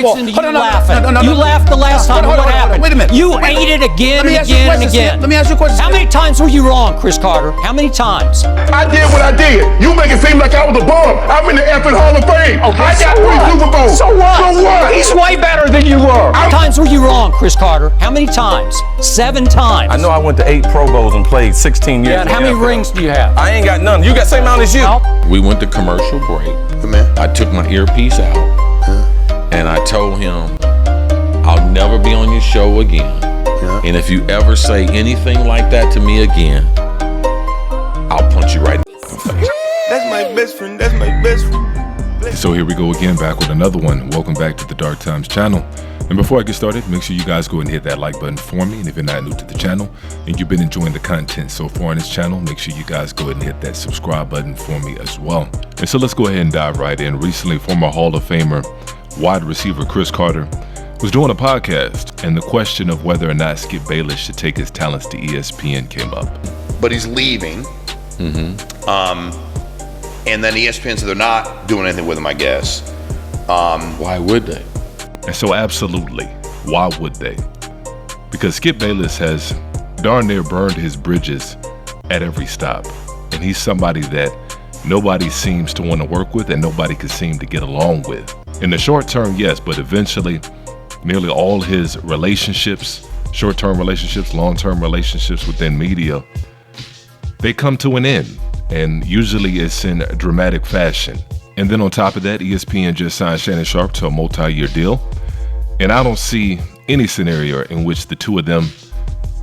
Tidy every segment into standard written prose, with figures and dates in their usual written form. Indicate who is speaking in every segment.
Speaker 1: You laughed the last time. What happened?
Speaker 2: Wait a minute.
Speaker 1: You ate it again and again and again.
Speaker 2: Let me ask you a question.
Speaker 1: How many times were you wrong, Chris Carter? How many times?
Speaker 3: I did what I did. You make it seem like I was a bum. I'm in the effing Hall of Fame.
Speaker 1: Okay,
Speaker 3: I got 3 Super Bowls.
Speaker 1: So what?
Speaker 3: So what?
Speaker 1: He's way better than you were. How many times were you wrong, Chris Carter? How many times? 7 times.
Speaker 4: I know I went to 8 Pro Bowls and played 16 years.
Speaker 1: Yeah, and how many rings do you have?
Speaker 4: I ain't got none. You got the same amount as you.
Speaker 5: We went to commercial break. I took my earpiece out and I told him, I'll never be on your show again. And if you ever say anything like that to me again, I'll punch you right in the face.
Speaker 3: That's my best friend. That's my best friend.
Speaker 6: So here we go again, back with another one. Welcome back to the Dark Times channel. And before I get started, make sure you guys go ahead and hit that like button for me. And if you're not new to the channel and you've been enjoying the content so far on this channel, make sure you guys go ahead and hit that subscribe button for me as well. And so let's go ahead and dive right in. Recently, former Hall of Famer wide receiver Chris Carter was doing a podcast, and the question of whether or not Skip Bayless should take his talents to ESPN came up.
Speaker 7: But he's leaving. And then ESPN said they're not doing anything with him, I guess.
Speaker 5: Why would they?
Speaker 6: And so absolutely, why would they? Because Skip Bayless has darn near burned his bridges at every stop. And he's somebody that nobody seems to want to work with and nobody can seem to get along with. In the short term, yes, but eventually nearly all his relationships, short-term relationships, long-term relationships within media, they come to an end. And usually it's in a dramatic fashion. And then on top of that, ESPN just signed Shannon Sharpe to a multi-year deal. And I don't see any scenario in which the two of them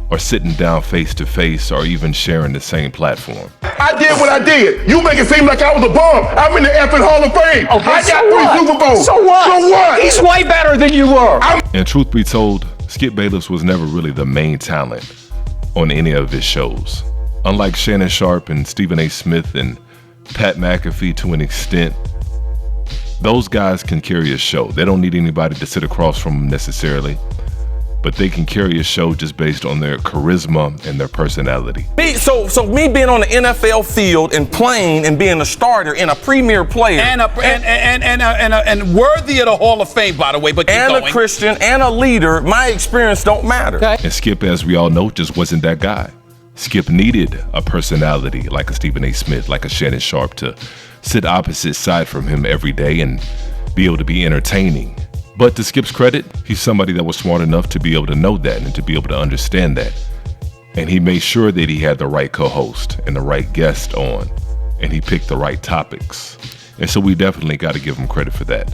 Speaker 6: are sitting down face to face or even sharing the same platform.
Speaker 3: I did what I did. You make it seem like I was a bum. I'm in the effing Hall of Fame.
Speaker 1: Okay,
Speaker 3: I got 3 Super Bowls.
Speaker 1: So what?
Speaker 3: So what?
Speaker 1: He's way better than you were.
Speaker 6: And truth be told, Skip Bayless was never really the main talent on any of his shows. Unlike Shannon Sharpe and Stephen A. Smith and Pat McAfee to an extent, those guys can carry a show. They don't need anybody to sit across from them necessarily, but they can carry a show just based on their charisma and their personality.
Speaker 4: So me being on the NFL field and playing and being a starter and a premier player
Speaker 2: And worthy of the Hall of Fame, by the way. But
Speaker 4: and a Christian and a leader, my experience don't matter.
Speaker 1: Okay.
Speaker 6: And Skip, as we all know, just wasn't that guy. Skip needed a personality like a Stephen A. Smith, like a Shannon Sharpe to sit opposite side from him every day and be able to be entertaining. But to Skip's credit, he's somebody that was smart enough to be able to know that and to be able to understand that. And he made sure that he had the right co-host and the right guest on, and he picked the right topics. And so we definitely got to give him credit for that.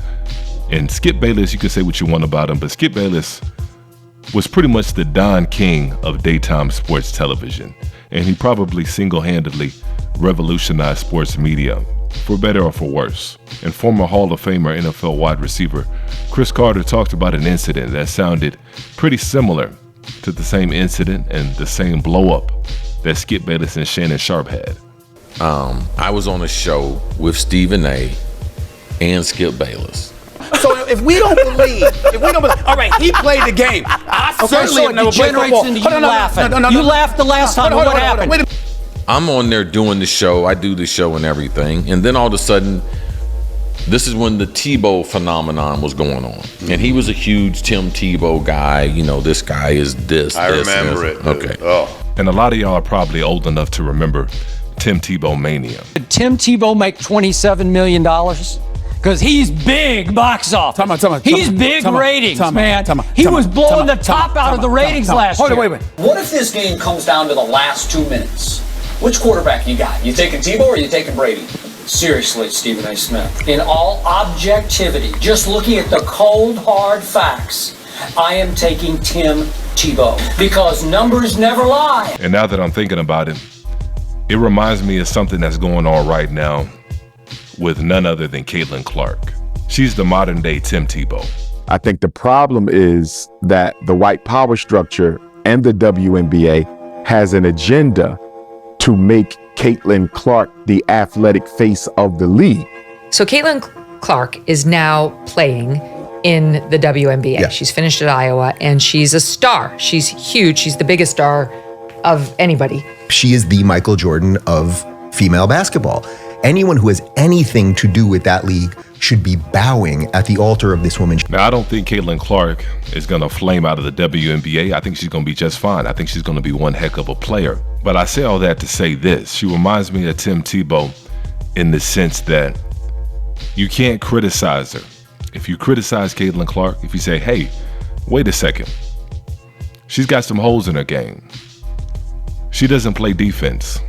Speaker 6: And Skip Bayless, you can say what you want about him, but Skip Bayless was pretty much the Don King of daytime sports television. And he probably single-handedly revolutionized sports media, for better or for worse. And former Hall of Famer NFL wide receiver Chris Carter talked about an incident that sounded pretty similar to the same incident and the same blow-up that Skip Bayless and Shannon Sharpe had.
Speaker 5: I was on a show with Stephen A. and Skip Bayless.
Speaker 2: So if we don't believe, all right, he played the game. I certainly have never played football.
Speaker 1: Into you laughing. You laughed the last time. What happened?
Speaker 2: Wait a minute.
Speaker 5: I'm on there doing the show. I do the show and everything. And then all of a sudden, this is when the Tebow phenomenon was going on. And he was a huge Tim Tebow guy. You know, this guy is this.
Speaker 7: I remember it.
Speaker 5: Okay.
Speaker 7: Oh.
Speaker 6: And a lot of y'all are probably old enough to remember Tim Tebow mania.
Speaker 1: Did Tim Tebow make $27 million? Because he's big box office. He's big ratings, man. He was blowing the top out of the ratings last year.
Speaker 2: Wait.
Speaker 8: What if this game comes down to the last 2 minutes? Which quarterback you got? You taking Tebow or you taking Brady? Seriously, Stephen A. Smith. In all objectivity, just looking at the cold, hard facts, I am taking Tim Tebow because numbers never lie.
Speaker 6: And now that I'm thinking about it, it reminds me of something that's going on right now with none other than Caitlin Clark. She's the modern day Tim Tebow.
Speaker 9: I think the problem is that the white power structure and the WNBA has an agenda to make Caitlin Clark the athletic face of the league.
Speaker 10: So Caitlin Clark is now playing in the WNBA.
Speaker 7: Yeah.
Speaker 10: She's finished at Iowa and she's a star. She's huge. She's the biggest star of anybody.
Speaker 11: She is the Michael Jordan of female basketball. anyone who has anything to do with that league should be bowing at the altar of this woman.
Speaker 6: Now, I don't think Caitlin Clark is going to flame out of the WNBA. I think she's going to be just fine. I think she's going to be one heck of a player. But I say all that to say this. She reminds me of Tim Tebow in the sense that you can't criticize her. If you criticize Caitlin Clark, if you say, hey, wait a second, she's got some holes in her game. She doesn't play defense.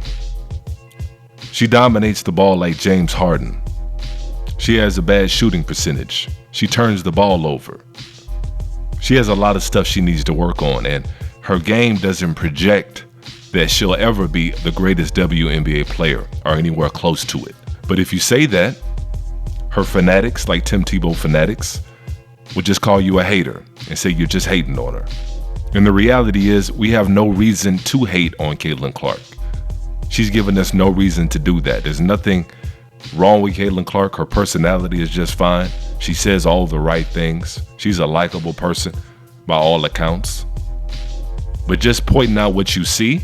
Speaker 6: She dominates the ball like James Harden. She has a bad shooting percentage. She turns the ball over. She has a lot of stuff she needs to work on, and her game doesn't project that she'll ever be the greatest WNBA player or anywhere close to it. But if you say that, her fanatics, like Tim Tebow fanatics, would just call you a hater and say you're just hating on her. And the reality is we have no reason to hate on Caitlin Clark. She's given us no reason to do that. There's nothing wrong with Caitlin Clark. Her personality is just fine. She says all the right things. She's a likable person by all accounts. But just pointing out what you see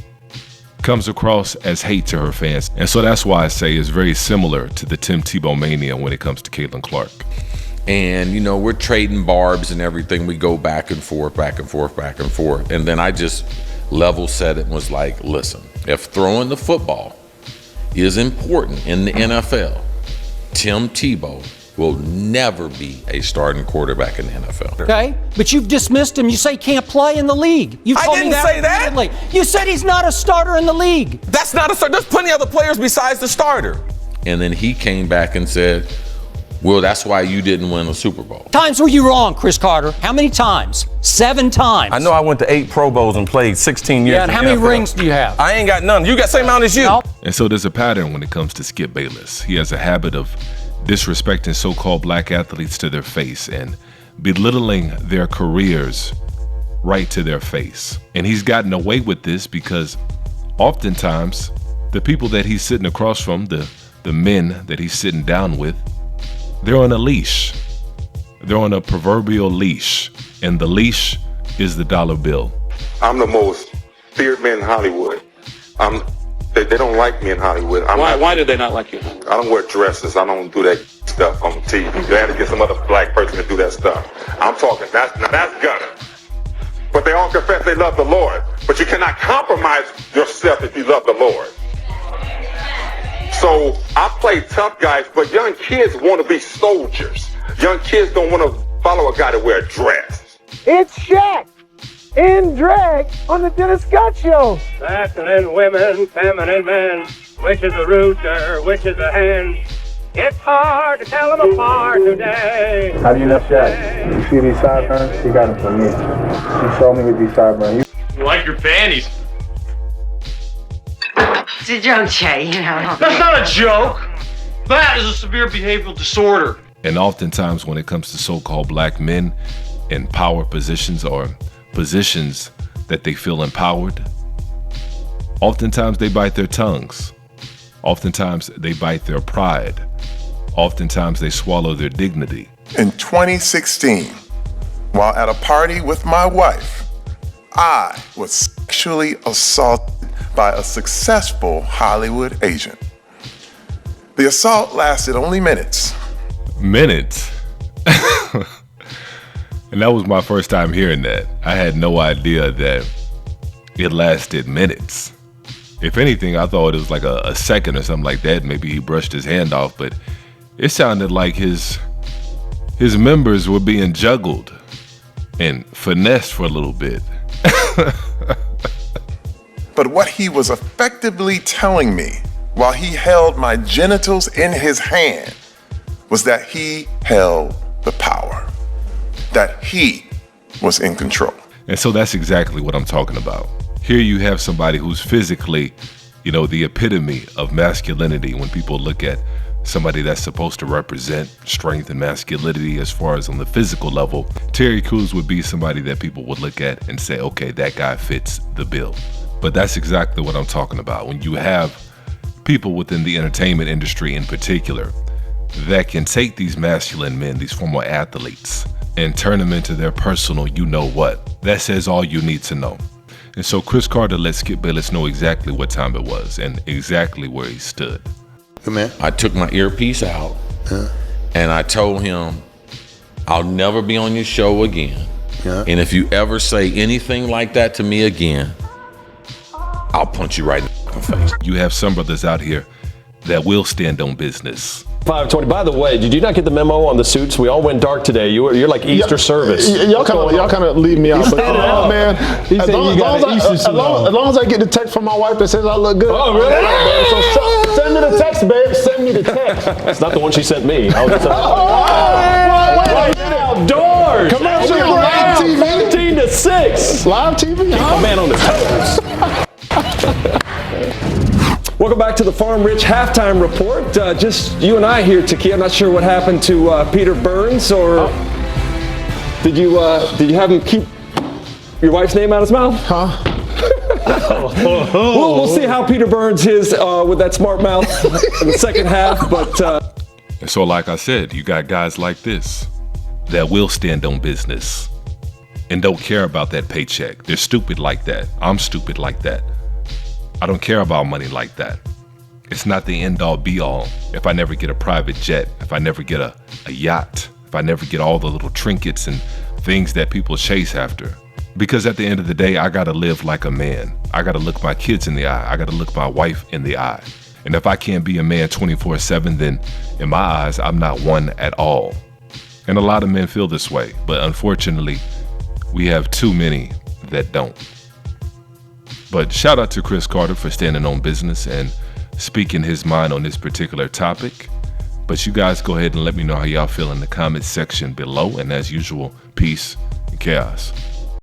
Speaker 6: comes across as hate to her fans. And so that's why I say it's very similar to the Tim Tebow mania when it comes to Caitlin Clark.
Speaker 5: And, you know, we're trading barbs and everything. We go back and forth, back and forth, back and forth. And then I just level set it and was like, listen, if throwing the football is important in the NFL, Tim Tebow will never be a starting quarterback in the NFL.
Speaker 1: Okay, but you've dismissed him. You say he can't play in the league. You told me that
Speaker 4: say that.
Speaker 1: repeatedly. You said he's not a starter in the league.
Speaker 4: That's not a starter. There's plenty of other players besides the starter.
Speaker 5: And then he came back and said, well, that's why you didn't win a Super Bowl.
Speaker 1: Times were you wrong, Chris Carter? How many times? 7 times.
Speaker 4: I know I went to 8 Pro Bowls and played 16 years.
Speaker 1: Yeah, and how many rings do you have?
Speaker 4: I ain't got none. You got the same amount as you.
Speaker 1: Nope.
Speaker 6: And so there's a pattern when it comes to Skip Bayless. He has a habit of disrespecting so-called black athletes to their face and belittling their careers right to their face. And he's gotten away with this because oftentimes the people that he's sitting across from, the men that he's sitting down with, they're on a leash. They're on a proverbial leash, and the leash is the dollar bill.
Speaker 3: I'm the most feared man in Hollywood. They don't like me in Hollywood.
Speaker 2: Why do they not like you?
Speaker 3: I don't wear dresses. I don't do that stuff on TV. They had to get some other black person to do that stuff. I'm talking, that's Gunner. But they all confess they love the Lord. But you cannot compromise yourself if you love the Lord. So I play tough guys, but young kids want to be soldiers. Young kids don't want to follow a guy to wear a dress.
Speaker 12: It's Shaq in drag on the Dennis Scott Show.
Speaker 13: Masculine women, feminine men, which is a rooster, which is a hen? It's hard to tell them apart today.
Speaker 12: How do you know Shaq? You see these sideburns? He got them from me. He showed me with these sideburns.
Speaker 13: You like your panties?
Speaker 14: It's a joke, Jay, you know.
Speaker 13: That's not a joke. That is a severe behavioral disorder.
Speaker 6: And oftentimes when it comes to so-called black men in power positions or positions that they feel empowered, oftentimes they bite their tongues. Oftentimes they bite their pride. Oftentimes they swallow their dignity.
Speaker 15: In 2016, while at a party with my wife, I was sexually assaulted by a successful Hollywood agent. The assault lasted only minutes.
Speaker 6: Minutes? And that was my first time hearing that. I had no idea that it lasted minutes. If anything, I thought it was like a second or something like that. Maybe he brushed his hand off, but it sounded like his members were being juggled and finessed for a little bit.
Speaker 15: But what he was effectively telling me while he held my genitals in his hand was that he held the power, that he was in control.
Speaker 6: And so that's exactly what I'm talking about. Here you have somebody who's physically, the epitome of masculinity when people look at somebody that's supposed to represent strength and masculinity as far as on the physical level. Terry Crews would be somebody that people would look at and say, okay, that guy fits the bill. But that's exactly what I'm talking about. When you have people within the entertainment industry in particular that can take these masculine men, these former athletes, and turn them into their personal you-know-what. That says all you need to know. And so Chris Carter let Skip Bayless know exactly what time it was and exactly where he stood.
Speaker 7: Good man.
Speaker 5: I took my earpiece out and I told him, I'll never be on your show again. And if you ever say anything like that to me again, I'll punch you right in the face.
Speaker 6: You have some brothers out here that will stand on business.
Speaker 16: 520. By the way, did you not get the memo on the suits? We all went dark today. You're like Easter service.
Speaker 17: Y'all kind of leave me out.
Speaker 16: He's standing out,
Speaker 17: man. As long as I get the text from my wife that says I look good.
Speaker 16: Oh, really?
Speaker 17: So send me the text, babe. Send me the text.
Speaker 16: It's not the one she sent me. I was
Speaker 17: Right now, doors. Commercial live TV.
Speaker 16: 15-6.
Speaker 17: Live TV.
Speaker 16: Keep my man on the toes. Welcome back to the Farm Rich Halftime Report. Just you and I here, Taki. I'm not sure what happened to Peter Burns, or did you have him keep your wife's name out of his mouth? We'll see how Peter Burns is with that smart mouth in the second half. But
Speaker 6: and so, like I said, you got guys like this that will stand on business and don't care about that paycheck. They're stupid like that. I'm stupid like that. I don't care about money like that. It's not the end all be all. If I never get a private jet, if I never get a yacht, if I never get all the little trinkets and things that people chase after. Because at the end of the day, I gotta live like a man. I gotta look my kids in the eye. I gotta look my wife in the eye. And if I can't be a man 24/7, then in my eyes, I'm not one at all. And a lot of men feel this way, but unfortunately, we have too many that don't. But shout out to Chris Carter for standing on business and speaking his mind on this particular topic. But you guys go ahead and let me know how y'all feel in the comments section below. And as usual, peace and chaos.